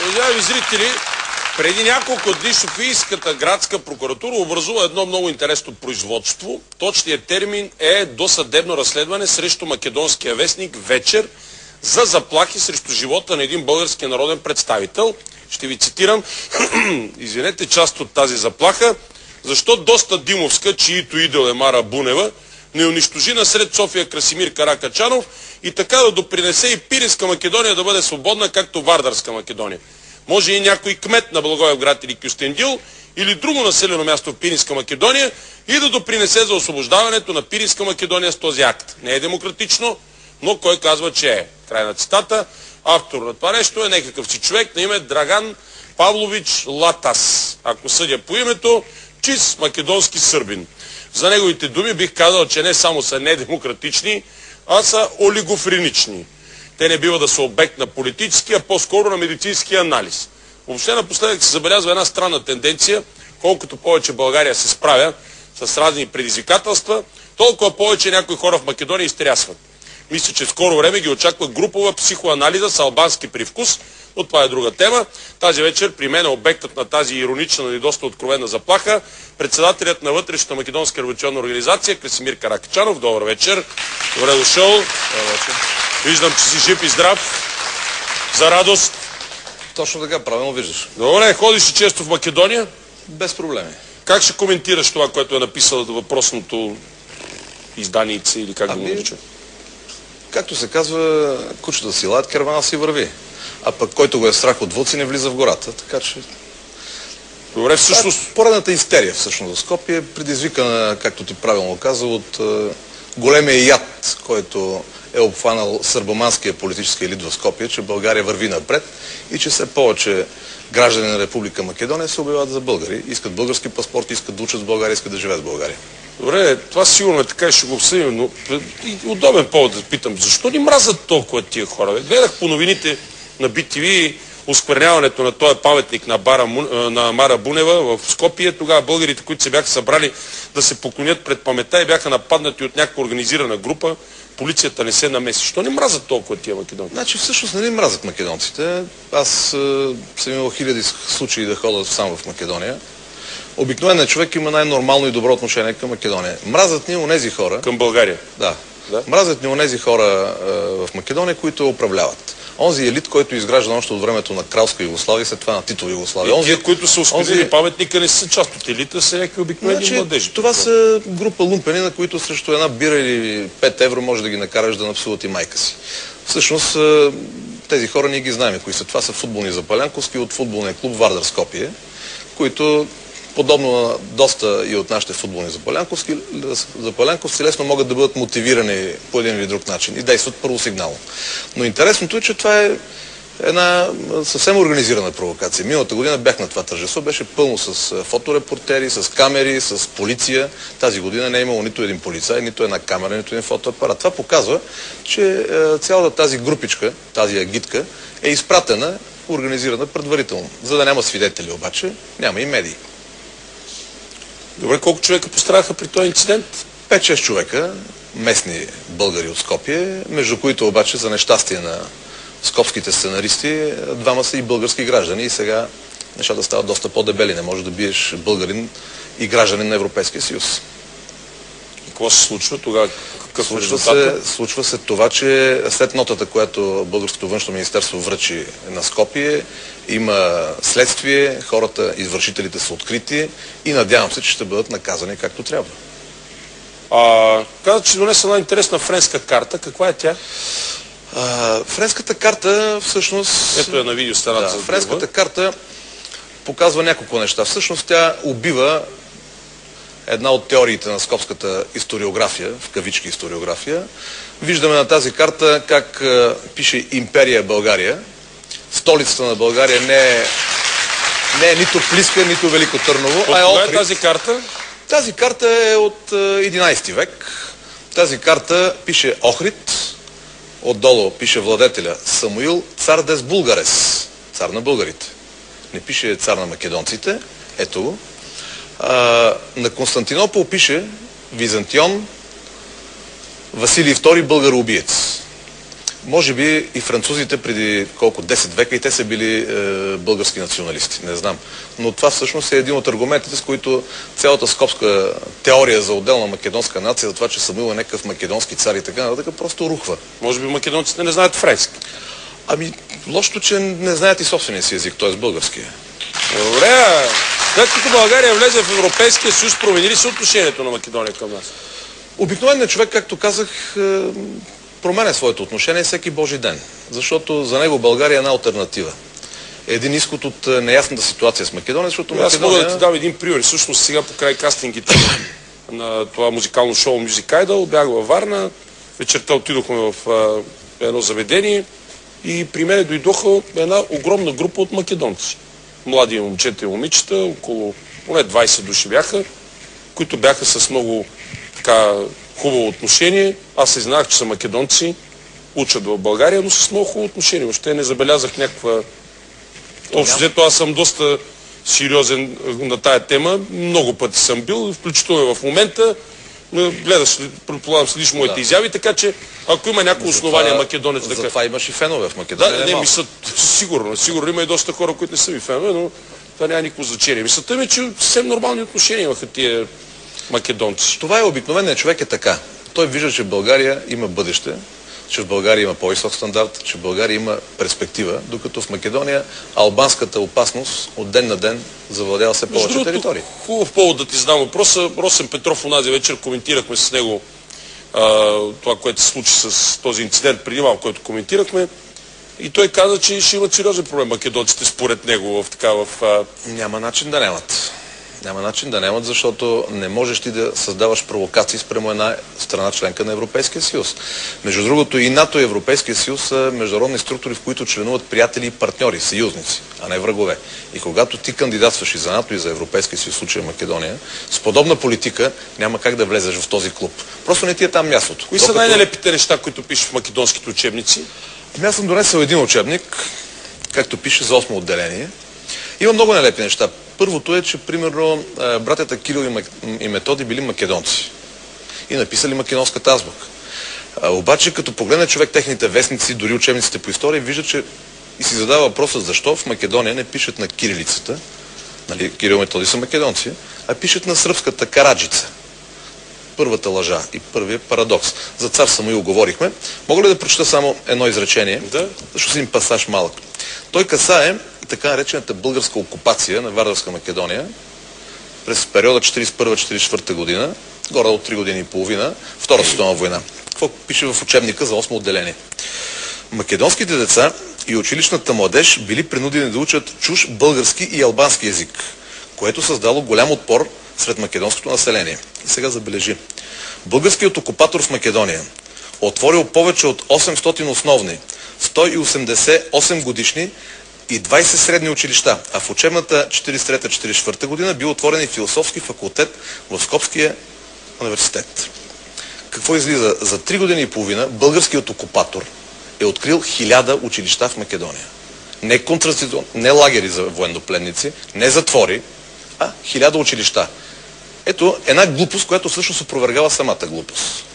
Уважаеми зрители, преди няколко дни Софийската градска прокуратура образува едно много интересно производство. Точният термин е досъдебно разследване срещу македонския вестник Вечер за заплахи срещу живота на един български народен представител. Ще ви цитирам, извинете, част от тази заплаха. Защо доста Димовска, чието идол е Мара Бунева, не унищожи насред София Красимир Каракачанов и така да допринесе и Пиринска Македония да бъде свободна, както Вардарска Македония? Може и някой кмет на Благоевград или Кюстендил или друго населено място в Пиринска Македония и да допринесе за освобождаването на Пиринска Македония с този акт. Не е демократично, но кой казва, че е. Край на цитата. Автор на това нещо е някакъв си човек на име Драган Павлович Латас. Ако съдя по името, чист македонски сърбин. За неговите думи бих казал, че не само са недемократични, а са олигофренични. Те не бива да са обект на политически, а по-скоро на медицински анализ. Въобще напоследък се забелязва една странна тенденция. Колкото повече България се справя с разни предизвикателства, толкова повече някои хора в Македония изтрясват. Мисля, че в скоро време ги очаква групова психоанализа с албански привкус, но това е друга тема. Тази вечер при мен е обектът на тази иронична, но и доста откровена заплаха председателят на Вътрешната македонска революционна организация Красимир Каракачанов. Добър вечер. Добре дошъл. Добър вечер. Виждам, че си жив и здрав. За радост. Точно така, правилно виждаш. Добре, ходиш ли често в Македония? Без проблеми. Как ще коментираш това, което е написал въпросното изданице или как да го нарича? Както се казва, кучета си лаят, кервана си върви. А пък който го е страх от вълци, не влиза в гората. Така че... Добре, всъщност... Поредната истерия всъщност в Скопие е предизвикана, както ти правилно каза, от големия яд, който е обхванал сърбоманския политически елит в Скопие, че България върви напред и че все повече граждани на Република Македония се обявяват за българи. Искат български паспорт, искат да учат в България, искат да живеят в България. Добре, това сигурно е така и ще го обсъдим, но и удобен повод да питам. Защо ни мразят толкова тия хора? Гледах по новините на BTV оскверняването на този паметник на Мара Бунева в Скопие. Тогава българите, които се бяха събрали да се поклонят пред паметта и бяха нападнати от някаква организирана група, полицията не се намеси. Защо ни мразят толкова тия македонци? Значи всъщност не ни мразят македонците. Аз съм имал хиляди случаи да ходя сам в Македония. Обикновен човек има най-нормално и добро отношение към Македония. Мразят ни онези хора... Към България? Да. Мразят ни онези хора в Македония, които управляват. Онзи елит, който изгражда още от времето на кралска Югославия, след това на Титова Югославия. И тия, които са осквернили паметника, не са част от елита, са някакви обикновени младежи. Това са група лумпени, на които срещу една бира или 5 евро може да ги накараш да напсуват и майка си. Всъщност тези хора ние ги знаем кои са. Това са футболни запалянковски от футболния клуб Вардар Скопие, които подобно на доста и от нашите футболни запалянковци лесно могат да бъдат мотивирани по един или друг начин и действат първосигнално. Но интересното е, че това е една съвсем организирана провокация. Миналата година бях на това тържество, беше пълно с фоторепортери, с камери, с полиция. Тази година не е имало нито един полицай, нито една камера, нито един фотоапарат. Това показва, че цялата тази групичка, тази агитка е изпратена, организирана предварително. За да няма свидетели обаче, няма и медии. Добре, колко човека пострадаха при този инцидент? 5-6 човека, местни българи от Скопие, между които обаче за нещастие на скопските сценаристи, двама са и български граждани и сега нещата стават доста по-дебели. Не може да биеш българин и гражданин на Европейския съюз. И какво се случва тогава? Какъв е резултатът? Случва се това, че след нотата, която Българското външно министерство връчи на Скопие, има следствие, хората, извършителите са открити и надявам се, че ще бъдат наказани както трябва. Каза, че донесе една интересна френска карта. Каква е тя? Френската карта всъщност... Ето е на видеостената. Да, френската карта показва няколко неща. Всъщност тя убива една от теориите на скопската историография, в кавички историография. Виждаме на тази карта как пише Империя България. Столицата на България не е нито Плиска, нито Велико Търново, а е Охрид. Кога е тази карта? Тази карта е от 11 век. Тази карта пише Охрид. Отдолу пише владетеля Самуил, цар дес Булгарес, цар на българите. Не пише цар на македонците. Ето го. На Константинопол пише Византион, Василий II българоубиец. Може би и французите преди 10 века и те са били български националисти, не знам. Но това всъщност е един от аргументите, с които цялата скопска теория за отделна македонска нация, за това, че Самуил е някакъв македонски цар и така нататък, просто рухва. Може би македонците не знаят френски. Ами, лошото, че не знаят и собствения си език, т.е. българския. Добре, след като България влезе в Европейския съюз, промени ли се отношението на Македония към нас? Обикновеният човек, както казах, променя своето отношение всеки Божи ден. Защото за него България е една алтернатива. Един изход от неясната ситуация с Македония, защото Македония... Аз мога да ти дам един пример. Всъщност сега по край кастингите на това музикално шоу Music Idol бях във Варна. Вечерта отидохме в едно заведение и при мен дойдоха една огромна група от македонци. Млади момчета и момичета, около поне 20 души бяха, които бяха с много така хубаво отношение. Аз се знаех, че са македонци, учат в България, но с много хубаво отношение. Въобще не забелязах някаква... Общо взето аз съм доста сериозен на тая тема. Много пъти съм бил, включително в момента. Гледаш, предполагам, следиш моите изяви, така че ако има някакво основание македонец да... Затова имаш и фенове в Македония. Да, не, мисля, сигурно има и доста хора, които не са ми фенове, но това няма никакво значение. Мисълта ми е, че съвсем нормални отношения имаха тия македонци. Това е обикновеният човек е така. Той вижда, че в България има бъдеще, че в България има по-висок стандарт, че в България има перспектива, докато в Македония албанската опасност от ден на ден завладява все повече територии. Хубав повод да ти задам въпроса. Росен Петров онази вечер коментирахме с него това, което се случи с този инцидент преди малко, който коментирахме. И той каза, че ще имат сериозен проблем македонците според него Няма начин да нямат. Няма начин да нямат, защото не можеш ти да създаваш провокации спрямо една страна членка на Европейския съюз. Между другото и НАТО и Европейския съюз са международни структури, в които членуват приятели и партньори, съюзници, а не врагове. И когато ти кандидатстваш и за НАТО и за Европейския съюз, в случая Македония, с подобна политика няма как да влезеш в този клуб. Просто не ти е там мястото. Кои са най-нелепите неща, които пишеш в македонските учебници? Аз съм донесъл един учебник, както пише за 8 отделение. Има много нелепи неща. Първото е, че примерно братята Кирил и Методи били македонци и написали македонската азбука. Обаче, като погледне човек техните вестници, дори учебниците по история, вижда, че и си задава въпроса защо в Македония не пишат на кирилицата, нали, Кирил и Методи са македонци, а пишат на сръбската караджица. Първата лъжа и първият парадокс. За цар Самуил говорихме. Мога ли да прочета само едно изречение? Да. Защото си им пасаж малък. Той касае така наречената българска окупация на Вардарска Македония през периода 1941-1944 година, горе от 3 години и половина, Втората световна война. Какво пише в учебника за 8 отделение? Македонските деца и училищната младеж били принудени да учат чуж български и албански език, което създало голям отпор сред македонското население. И сега забележи. Българският окупатор в Македония отворил повече от 800 основни, 188 годишни и 20 средни училища, а в учебната 43-44 година бил отворен и философски факултет в Скопския университет. Какво излиза? За 3 години и половина българският окупатор е открил 1000 училища в Македония. Не лагери за военнопленници, не затвори, а 1000 училища. Ето една глупост, която всъщност опровергава самата глупост.